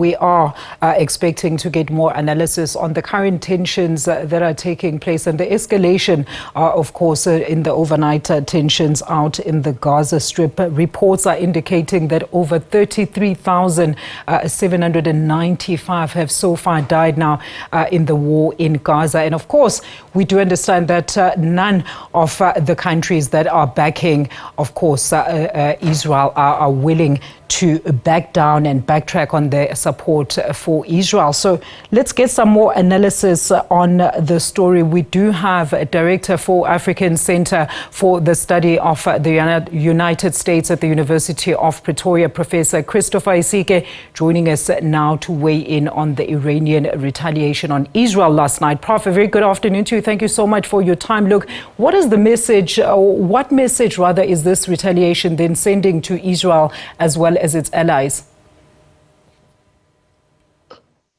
we are expecting to get more analysis on the current tensions that are taking place and the escalation, of course, in the overnight tensions out in the Gaza Strip. Reports are indicating that over 33,795 have so far died now in the war in Gaza. And of course, we do understand that none of the countries that are backing, of course, Israel are willing to back down and backtrack on their support for Israel. So let's get some more analysis on the story. We do have a director for African Center for the Study of the United States at the University of Pretoria, Professor Christopher Isike, joining us now to weigh in on the Iranian retaliation on Israel last night. Prof, a very good afternoon to you. Thank you so much for your time. Look, what is the message, or what message rather is this retaliation then sending to Israel as well as its allies?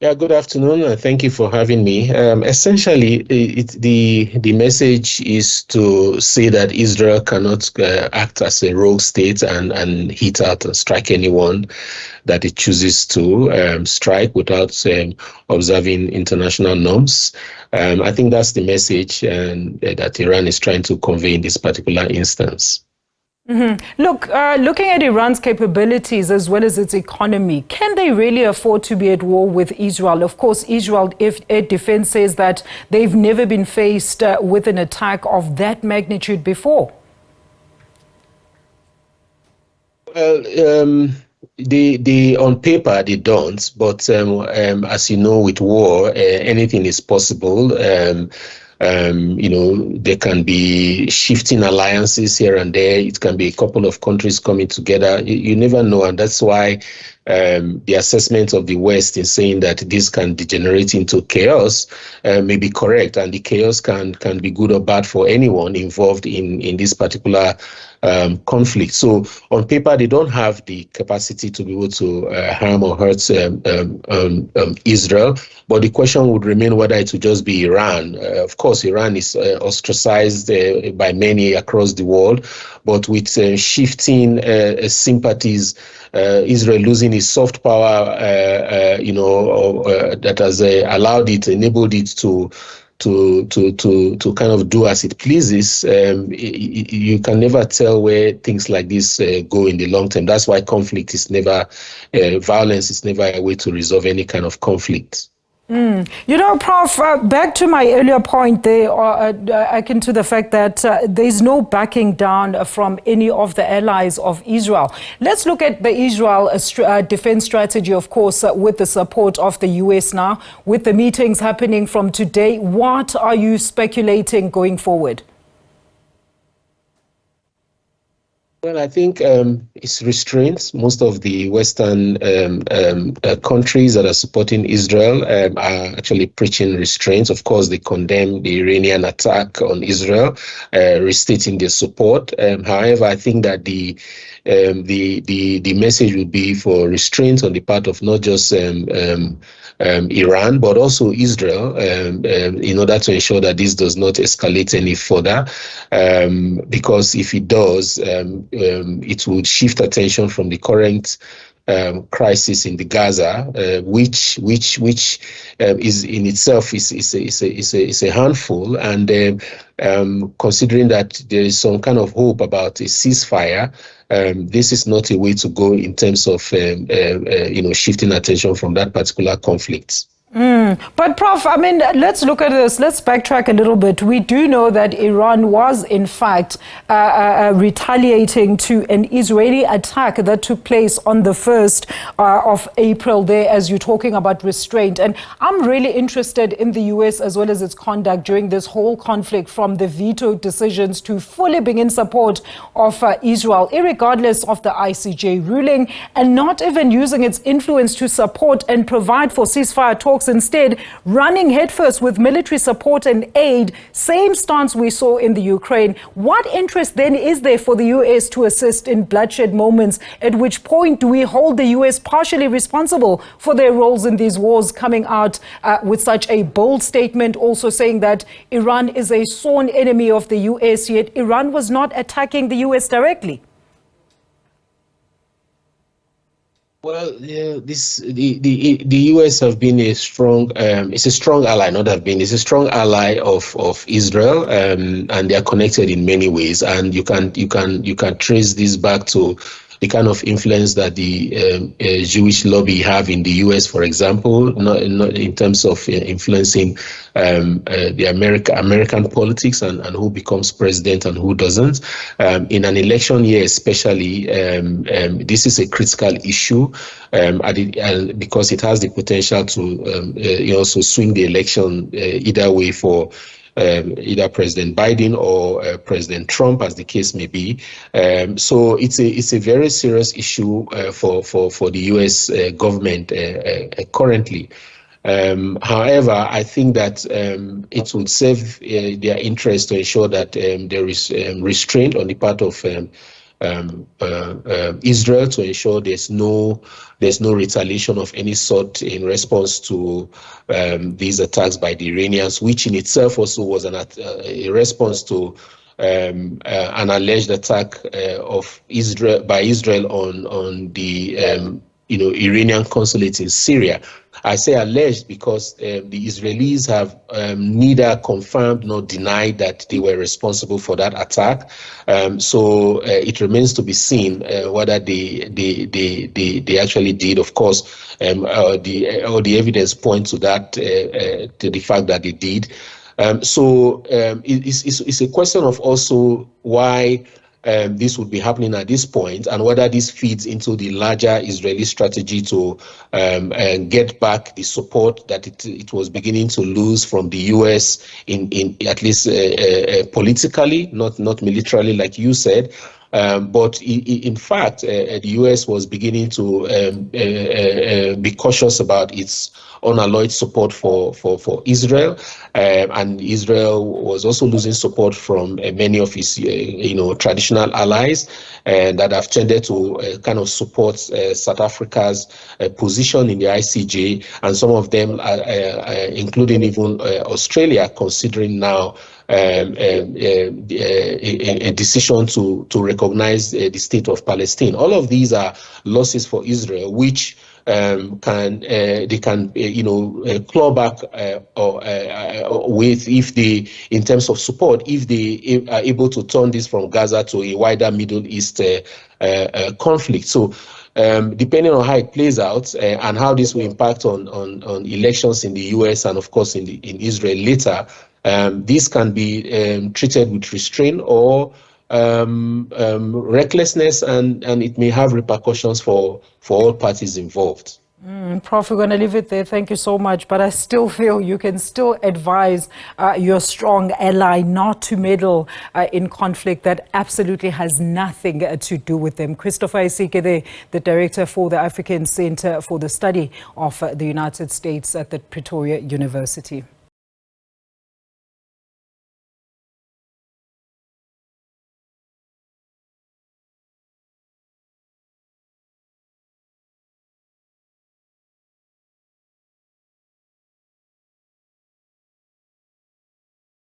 Yeah, good afternoon. Thank you for having me. Essentially, the message is to say that Israel cannot act as a rogue state and hit out and strike anyone that it chooses to strike without observing international norms. I think that's the message that Iran is trying to convey in this particular instance. Mm-hmm. Look, looking at Iran's capabilities as well as its economy, can they really afford to be at war with Israel? Of course, Israel, if Air Defense says that they've never been faced with an attack of that magnitude before. Well, they on paper they don't, but as you know, with war, anything is possible. There can be shifting alliances here and there. It can be a couple of countries coming together. You never know, and that's why the assessment of the West in saying that this can degenerate into chaos may be correct, and the chaos can be good or bad for anyone involved in this particular conflict. So on paper, they don't have the capacity to be able to harm or hurt Israel. But the question would remain whether it would just be Iran. Of course, Iran is ostracized by many across the world, but with shifting sympathies, Israel losing its soft power, that has allowed it, enabled it to kind of do as it pleases. You can never tell where things like this go in the long term. That's why conflict is never, violence is never a way to resolve any kind of conflict. You know, Prof, back to my earlier point there, akin to the fact that there's no backing down from any of the allies of Israel. Let's look at the Israel defense strategy, of course, with the support of the U.S. now, with the meetings happening from today. What are you speculating going forward? Well, I think it's restraint. Most of the Western countries that are supporting Israel are actually preaching restraint. Of course, they condemn the Iranian attack on Israel, restating their support. However, I think that the message would be for restraint on the part of not just Iran, but also Israel, in order to ensure that this does not escalate any further. Because if it does, it would shift attention from the current crisis in the Gaza, which is in itself is a handful, and considering that there is some kind of hope about a ceasefire, this is not a way to go in terms of shifting attention from that particular conflict. But Prof, I mean, let's look at this. Let's backtrack a little bit. We do know that Iran was, in fact, retaliating to an Israeli attack that took place on the 1st of April there, as you're talking about restraint. And I'm really interested in the U.S. as well as its conduct during this whole conflict, from the veto decisions to fully being in support of Israel, irregardless of the ICJ ruling, and not even using its influence to support and provide for ceasefire talks. Instead, running headfirst with military support and aid, same stance we saw in the Ukraine. What interest then is there for the U.S. to assist in bloodshed moments? At which point do we hold the U.S. partially responsible for their roles in these wars, coming out with such a bold statement, also saying that Iran is a sworn enemy of the U.S., yet Iran was not attacking the U.S. directly? Well, yeah, the US have been a strong it's a strong ally, not have been, it's a strong ally of Israel, and they are connected in many ways. And you can trace this back to the kind of influence that the Jewish lobby have in the US, for example, not in terms of influencing the American politics, and who becomes president and who doesn't. In an election year, especially, this is a critical issue, because it has the potential to also swing the election either way for either President Biden or President Trump, as the case may be. So it's a very serious issue for the U.S. Government currently. However, I think that it would serve their interest to ensure that there is restraint on the part of Israel, to ensure there's no retaliation of any sort in response to these attacks by the Iranians, which in itself also was a response to an alleged attack of Israel by Israel on the Iranian consulate in Syria. I say alleged because the Israelis have neither confirmed nor denied that they were responsible for that attack. So it remains to be seen whether they actually did. Of course, all the evidence points to that, to the fact that they did. So it's a question of also why this would be happening at this point, and whether this feeds into the larger Israeli strategy to get back the support that it was beginning to lose from the US, in at least politically, not militarily, like you said. But in fact, the US was beginning to be cautious about its unalloyed support for Israel, and Israel was also losing support from many of its traditional allies, that have tended to kind of support South Africa's position in the ICJ, and some of them, including even Australia, considering now a decision to recognize the state of Palestine. All of these are losses for Israel, which they can claw back with, if they, in terms of support, if they are able to turn this from Gaza to a wider Middle East conflict. So depending on how it plays out, and how this will impact on elections in the US, and of course in Israel later, this can be treated with restraint or recklessness, and it may have repercussions for all parties involved. Prof, we're going to leave it there. Thank you so much. But I still feel you can still advise your strong ally not to meddle in conflict that absolutely has nothing to do with them. Christopher Isike, the director for the African Center for the Study of the United States at the Pretoria University.